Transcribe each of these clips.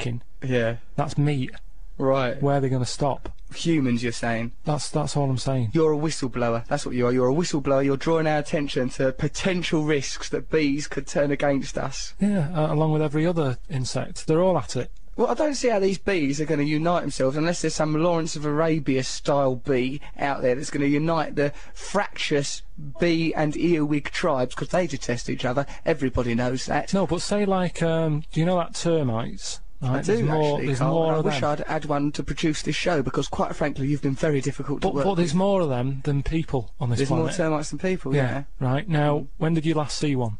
chicken. Yeah. That's meat. Right. Where are they going to stop? Humans, you're saying? That's all I'm saying. You're a whistleblower. That's what you are. You're a whistleblower. You're drawing our attention to potential risks that bees could turn against us. Yeah, along with every other insect. They're all at it. Well, I don't see how these bees are going to unite themselves unless there's some Lawrence of Arabia-style bee out there that's going to unite the fractious bee and earwig tribes, because they detest each other. Everybody knows that. No, but say like, do you know that termites? Right? I do, actually, Carl. I wish them. I'd had one to produce this show, because quite frankly, you've been very difficult to work But there's with. more of them than people on this planet. There's more termites than people, yeah. Right, now, when did you last see one?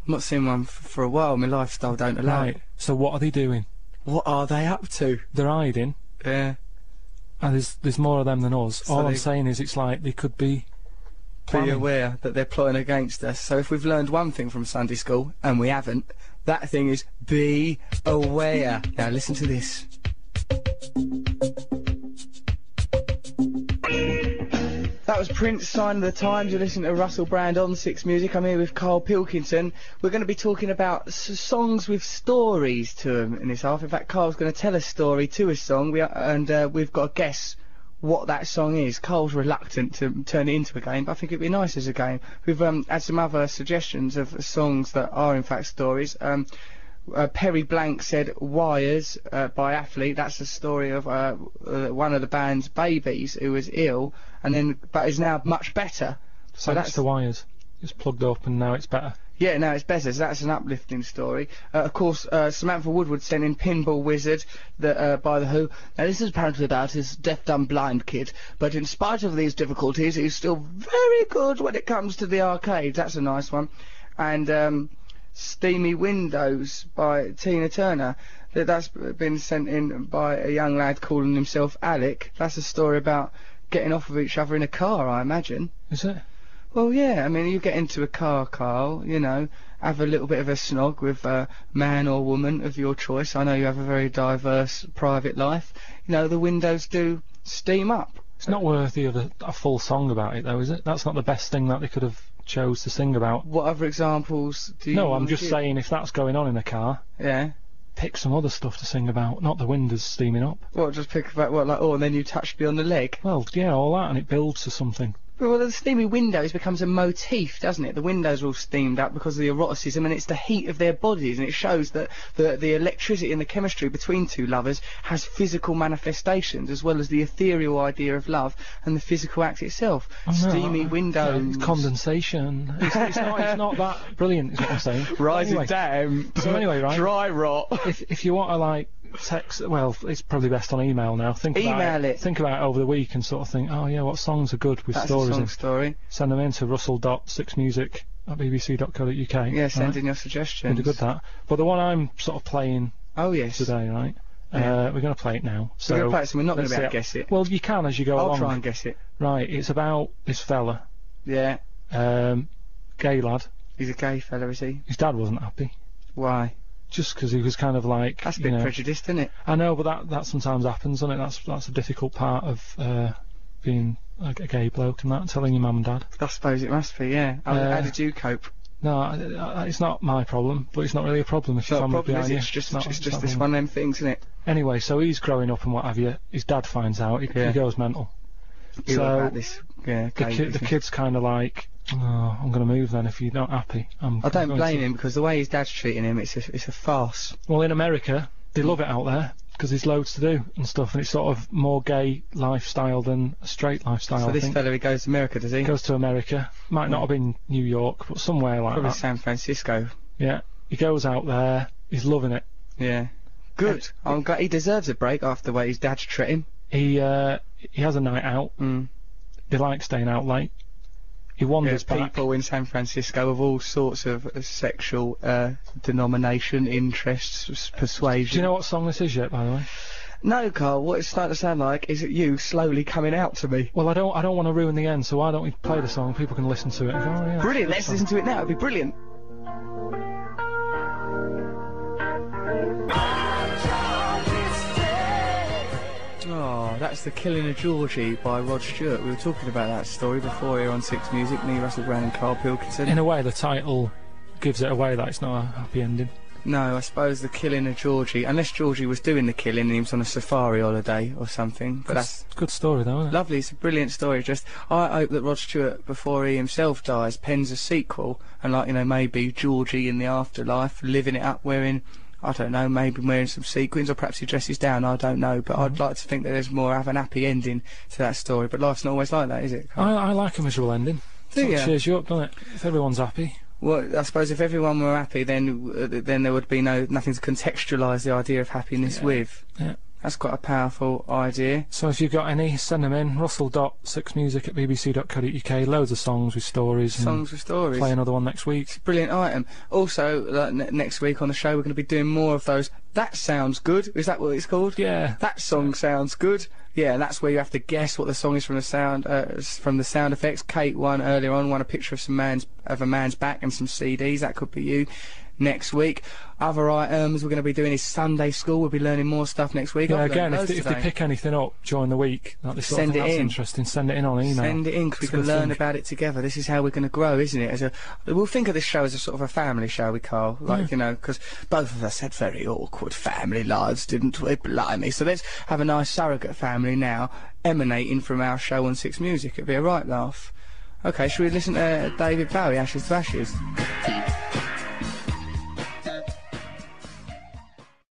I've not seen one for a while. My lifestyle don't allow it. Right, so what are they doing? What are they up to? They're hiding, Yeah. and there's more of them than us. So All I'm saying is it's like they could be Be planning. aware that they're plotting against us. So if we've learned one thing from Sunday school, and we haven't, that thing is be aware. Now listen to this. That was Prince, Sign of the Times. You're listening to Russell Brand on Six Music. I'm here with Karl Pilkington. We're going to be talking about songs with stories to them in this half. In fact, Karl's going to tell a story to a song, we've got to guess what that song is. Karl's reluctant to turn it into a game, but I think it'd be nice as a game. We've had some other suggestions of songs that are in fact stories. Perry Blank said Wires by Athlete. That's the story of one of the band's babies who was ill but is now much better. So That's the wires. It's plugged up and now it's better. Yeah, now it's better, so that's an uplifting story. Of course, Samantha Woodward sent in Pinball Wizard by The Who. Now, this is apparently about his deaf, dumb, blind kid, but in spite of these difficulties, he's still very good when it comes to the arcades. That's a nice one. And Steamy Windows by Tina Turner. That's been sent in by a young lad calling himself Alec. That's a story about getting off of each other in a car, I imagine. Is it? Well, yeah, I mean, you get into a car, Karl, you know, have a little bit of a snog with a man or woman of your choice. I know you have a very diverse private life. You know, the windows do steam up. It's not worthy of a full song about it, though, is it? That's not the best thing that they could have chose to sing about. What other examples do you... No, I'm just saying, if that's going on in a car, yeah, pick some other stuff to sing about, not the windows steaming up. What, just pick about what, like, oh, and then you touched me on the leg? Well, yeah, all that, and it builds to something. Well, the steamy windows becomes a motif, doesn't it? The windows are all steamed up because of the eroticism, and it's the heat of their bodies, and it shows that the electricity and the chemistry between two lovers has physical manifestations, as well as the ethereal idea of love and the physical act itself. Oh, no, Steamy windows. It's condensation. It's not that brilliant, is what I'm saying. Rising down. So anyway, right? Dry rot. If you want to, like, text, well, it's probably best on email now. Think about it over the week and sort of think, oh yeah, what songs are good with stories in. Story. Send them in to russell.sixmusic@bbc.co.uk. Yeah, send in your suggestions. Really good, that. But the one I'm sort of playing today, right? Yeah. We're going to play it now. So we're going to play it, so we're not going to be able to guess it. Well, you can as you go along. I'll try and guess it. Right, it's about this fella. Yeah. Gay lad. He's a gay fella, is he? His dad wasn't happy. Why? Just because he was kind of like... That's a bit prejudiced, isn't it? I know, but that sometimes happens, doesn't it? That's a difficult part of being a gay bloke and that, telling your mum and dad. I suppose it must be, yeah. How did you cope? No, it's not my problem, but it's not really a problem if your family behind you. It's just this one of them things, isn't it? Anyway, so he's growing up and what have you. His dad finds out. He goes mental. So the kid's kind of like, oh, I'm going to move then if you're not happy. I don't blame him, because the way his dad's treating him, it's a farce. Well, in America, they love it out there because there's loads to do and stuff, and it's sort of more gay lifestyle than a straight lifestyle. So this fella, he goes to America, does he? Goes to America. Might not have been New York, but somewhere like Probably that. San Francisco. Yeah. He goes out there. He's loving it. Yeah. Good. I'm glad he deserves a break after the way his dad's treated him. He has a night out. He likes staying out late. He wanders back. People in San Francisco of all sorts of sexual denomination, interests, persuasion. Do you know what song this is yet, by the way? No, Karl. What it's starting to sound like is it you slowly coming out to me. Well, I don't want to ruin the end, so why don't we play the song? People can listen to it and go, oh, yeah. Brilliant. Let's listen to it now. It'd be brilliant. Oh, that's The Killing of Georgie by Rod Stewart. We were talking about that story before here on Six Music, me, Russell Brand and Karl Pilkington. In a way, the title gives it away that it's not a happy ending. No, I suppose the killing of Georgie, unless Georgie was doing the killing and he was on a safari holiday or something. But that's a good story though, isn't it? Lovely, it's a brilliant story. Just, I hope that Rod Stewart, before he himself dies, pens a sequel, and like, you know, maybe Georgie in the afterlife, living it up wearing, I don't know, maybe wearing some sequins, or perhaps he dresses down, I don't know, but I'd like to think that there's more of an happy ending to that story, but life's not always like that, is it? I like a miserable ending. Do you? It cheers you up, doesn't it? If everyone's happy. Well, I suppose if everyone were happy, then there would be nothing to contextualise the idea of happiness with. Yeah. That's quite a powerful idea. So if you've got any, send them in. russell.6music@bbc.co.uk. Loads of songs with stories. Songs with stories. Play another one next week. It's a brilliant item. Also, next week on the show, we're going to be doing more of those. That sounds good. Is that what it's called? Yeah. That song sounds good. Yeah, and that's where you have to guess what the song is from the sound effects. Kate won earlier on, won a picture of a man's back and some CDs. That could be you. Next week, other items we're going to be doing is Sunday school. We'll be learning more stuff next week. Yeah, again, if they pick anything up during the week, like this sort of thing, that's interesting. Send it in on email. Send it in, because we can learn about it together. This is how we're going to grow, isn't it? We'll think of this show as a sort of a family, shall we, Carl? Like, you know, because both of us had very awkward family lives, didn't we? Blimey. So let's have a nice surrogate family now, emanating from our show on Six Music. It'd be a right laugh. Okay, shall we listen to David Bowie, Ashes to Ashes?